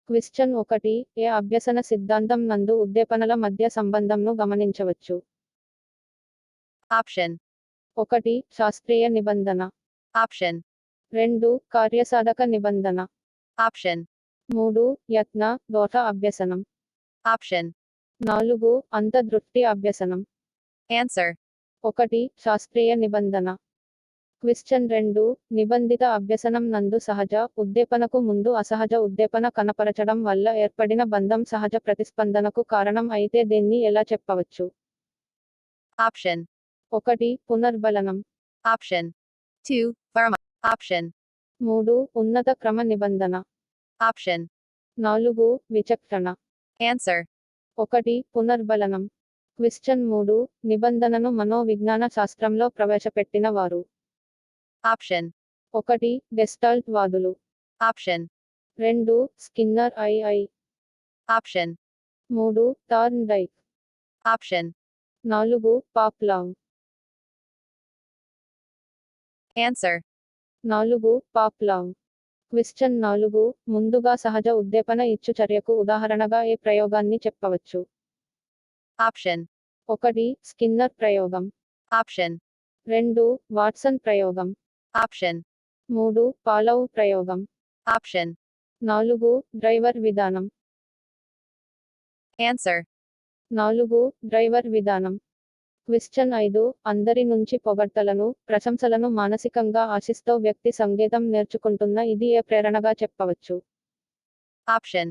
Question 1 ఏ అభ్యసన సిద్ధాంతం నందు ఉద్దీపనల మధ్య సంబంధంను గమనించవచ్చు. Option. 1 శాస్త్రీయ నిబంధన. Option. 2 కార్యసాధక నిబంధన. Option. 3 యత్న దోష అభ్యసనం. Option. 4 అంతర్దృష్టి అభ్యసనం. Answer. 1 శాస్త్రీయ నిబంధన. క్వశ్చన్ 2 నిబంధిత అభ్యసనం నందు సహజ ఉద్దీపనకు ముందు అసహజ ఉద్దీపన కనపరచడం వల్ల ఏర్పడిన బంధం సహజ ప్రతిస్పందనకు కారణం అయితే దీన్ని ఎలా చెప్పవచ్చు. Option. 1 పునర్బలనం. Option. 2 pharma. Option. 3 ఉన్నత క్రమ నిబంధన. Option. 4 విచక్షణ. Answer. 1 పునర్బలనం. క్వశ్చన్ 3 నిబంధనను మనోవిజ్ఞాన శాస్త్రంలో ప్రవేశపెట్టిన వారు. Option. 1 గెస్టాల్ట్ వాదులు. Option. 2 స్కిన్నర్ ఐ. Option. 3 Thorndike. Option. 4 Pavlov. Answer. 4 Pavlov. Question 4 ముందుగా సహజ ఉద్దీపన ఇచ్చు చర్యకు ఉదాహరణగా ఏ ప్రయోగాన్ని చెప్పవచ్చు. Option. 1 స్కిన్నర్ ప్రయోగం. Option. 2 వాట్సన్ ప్రయోగం. Option. 3 పాలవ్ ప్రయోగం. Option. 4 డ్రైవర్ విధానం. Answer. 4 డ్రైవర్ విధానం. క్వశ్చన్ 5 అందరి నుంచి పొగడ్తలను ప్రశంసలను మానసికంగా ఆశిస్తూ వ్యక్తి సంగీతం నేర్చుకుంటున్న ఇది ఏ ప్రేరణగా చెప్పవచ్చు. Option.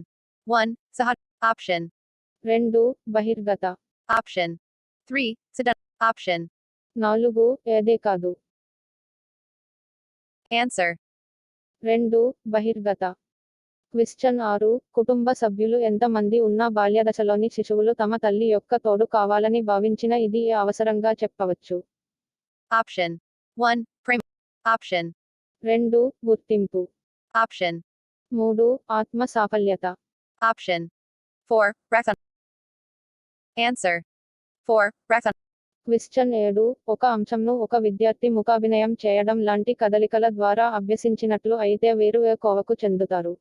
1 Saha. Option. 2 బహిర్గత. Option. 3 Siddha. Option. 4 ఏదే కాదు. Answer. 2 బహిర్గత. క్వశ్చన్ 6 కుటుంబ సభ్యులు ఎంత మంది ఉన్నా బాల్యదశలోని శిశువులు తమ తల్లి యొక్క తోడు కావాలని భావించిన ఇది ఏ అవసరంగా చెప్పవచ్చు. Option. 1 Prem. Option. 2 గుర్తింపు. Option. 3 ఆత్మ సాఫల్యత. Option. 4 Rathon. Answer. 4 Rathon. Question 7 ఒక అంశంను ఒక విద్యార్థి ముఖాభినయం చేయడం లాంటి కదలికల ద్వారా అభ్యసించినట్లు అయితే వీరు ఏ కోవకు చెందుతారు.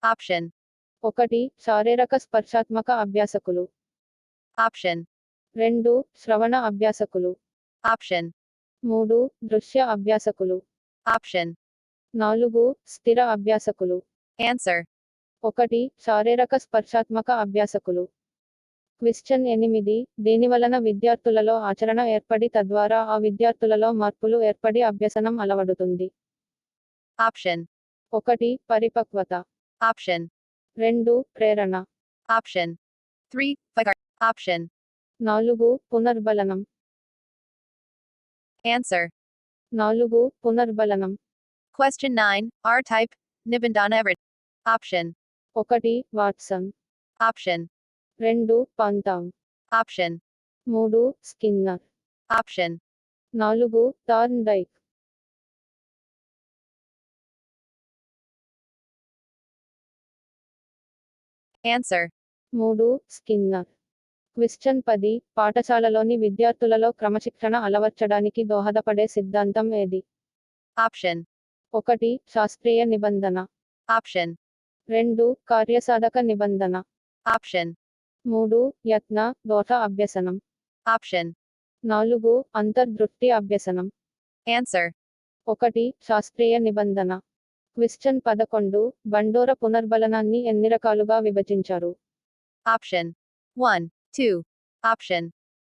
Option. 1 శారీరక స్పర్శాత్మక అభ్యాసకులు. Option. 2 శ్రవణ అభ్యాసకులు. Option. 3 దృశ్య అభ్యాసకులు. Option. 4 స్థిర అభ్యాసకులు. Answer. 1 శారీరక స్పర్శాత్మక అభ్యాసకులు. క్వశ్చన్ 8 దీనివలన విద్యార్థులలో ఆచరణ ఏర్పడి తద్వారా ఆ విద్యార్థులలో మార్పులు ఏర్పడి అభ్యసనం అలవడుతుంది. Option. 1 పరిపక్వత. Option. 2 ప్రేరణ. Option. 3 Vicar. Option. 4 పునర్బలనం. Answer. 4 పునర్బలనం. Question 9 R type Nibandana Everett. Option. 1 Watson. Option. 2 పాంతావ్. Option. 3 Skinner. Option. 4 Thorndike. Answer. 3 Skinner. Question 10 పాఠశాలలోని విద్యార్థులలో క్రమశిక్షణ అలవర్చడానికి దోహదపడే సిద్ధాంతం ఏది. Option. 1 శాస్త్రీయ నిబంధన. Option. 2 కార్యసాధక నిబంధన. Option. 3 యత్న దోష అభ్యసనం. Option. 4 అంతర్దృష్టి అభ్యసనం. Answer. 1 శాస్త్రీయ నిబంధన. క్వశ్చన్ 11 బండోర పునర్బలనాన్ని ఎన్ని రకాలుగా విభజించారు. Option. 1 2 Option.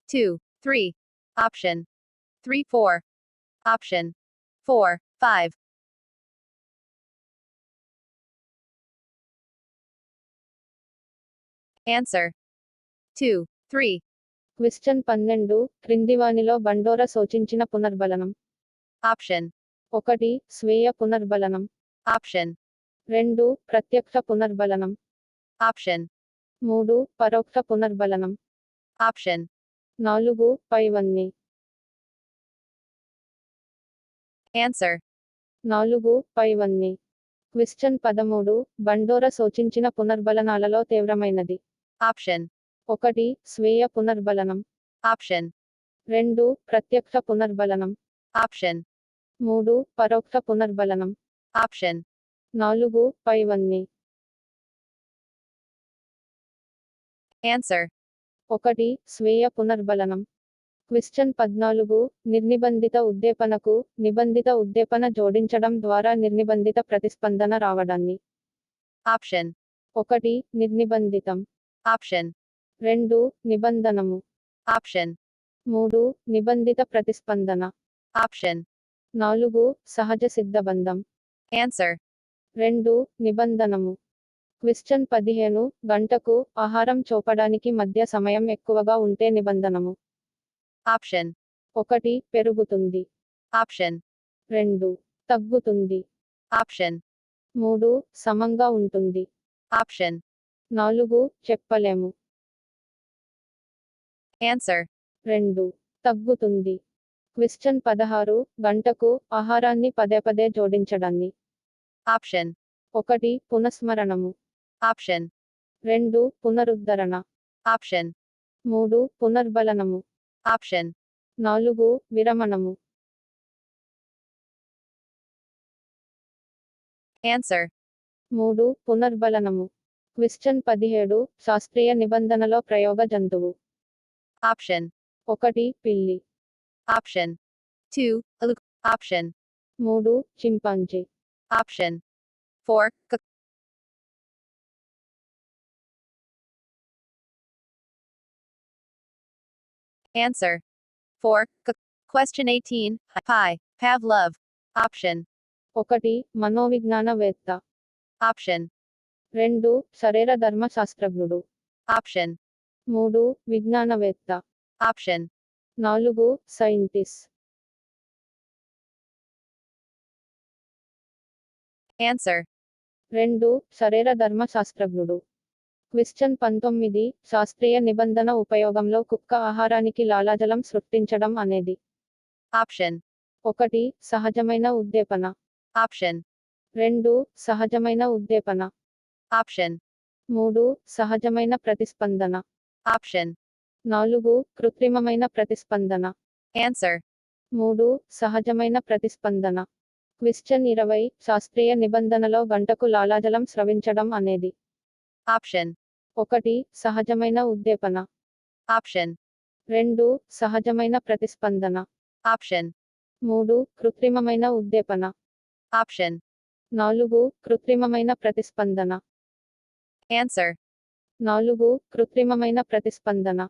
2 3 Option. 3 4 Option. 4 5 Answer. 2 3 question 12 క్రిందివానిలో బండోర సూచించిన పునర్బలనం. Option. 1 స్వీయ పునర్బలనం. Option. 2 ప్రత్యక్ష పునర్బలనం. Option. 3 పరోక్ష పునర్బలనం. Option. 4 పైవన్నీ. Answer. 4 పైవన్నీ. క్వశ్చన్ 13 బండోర సూచించిన పునర్బలనాలలో తీవ్రమైనది. Option. 1 స్వీయ పునర్బలనం. Option. 2 ప్రత్యక్ష పునర్బలనం. Option. 3 పరోక్ష పునర్బలనం. Option. 4 పైవన్నీ. Answer. 1. స్వీయ పునర్బలనం. క్వశ్చన్ 14 నిర్నిబంధిత ఉద్దీపనకు నిబంధిత ఉద్దీపన జోడించడం ద్వారా నిర్నిబంధిత ప్రతిస్పందన రావడాన్ని. Option. 1. నిర్నిబంధితం. Option. 2. నిబంధనము. Option. 3. నిబంధిత ప్రతిస్పందన. Option. 4. సహజ సిద్ధబంధం. Answer. 2. నిబంధనము. క్వశ్చన్ 15 గంటకు ఆహారం చూపడానికి మధ్య సమయం ఎక్కువగా ఉంటే నిబంధనము. Option. 1. పెరుగుతుంది. Option. 2. తగ్గుతుంది. Option. 3. సమంగా ఉంటుంది. Option. 4. చెప్పలేము. Answer. 2. తగ్గుతుంది. క్వశ్చన్ 16 గంటకు ఆహారాన్ని పదే జోడించడాన్ని. Option. 1. పునఃస్మరణము. Option. 2. పునరుద్ధరణ. Option. 3. పునర్బలనము. Option. 4. విరమణము. Answer. 3. పునర్బలనము. క్వశ్చన్ 17 శాస్త్రీయ నిబంధనలో ప్రయోగ జంతువు. Option. 1. పిల్లి. Option. 2. Elk. Option. 3. Chimpanzee. Option. 4. Cook. Answer. 4. Cook. Question 18. Pi. Pavlov. Option. 1. మనోవిజ్ఞానవేత్త. Option. 2. శరీర ధర్మశాస్త్రజ్ఞుడు. Option. 3. విజ్ఞానవేత్త. Option. 4. సైంటిస్ట్. Answer. 2. శరీర ధర్మశాస్త్రజ్ఞుడు. క్వశ్చన్ 19 శాస్త్రీయ నిబంధన ఉపయోగంలో కుక్క ఆహారానికి లాలాజలం సృష్టించడం అనేది. Option. 1. సహజమైన ఉద్దీపన. Option. 2. సహజమైన ఉద్దీపన. Option. 3. సహజమైన ప్రతిస్పందన. Option. 4. కృత్రిమమైన ప్రతిస్పందన. Answer. 3. సహజమైన ప్రతిస్పందన. క్వశ్చన్ 20 శాస్త్రీయ నిబంధనలో గంటకు లాలాజలం స్రవించడం అనేది. Option. 1. సహజమైన ఉద్దీపన. Option. 2. సహజమైన ప్రతిస్పందన. Option. 3. కృత్రిమమైన ఉద్దీపన. Option. 4. కృత్రిమమైన ప్రతిస్పందన. Answer. 4. కృత్రిమమైన ప్రతిస్పందన.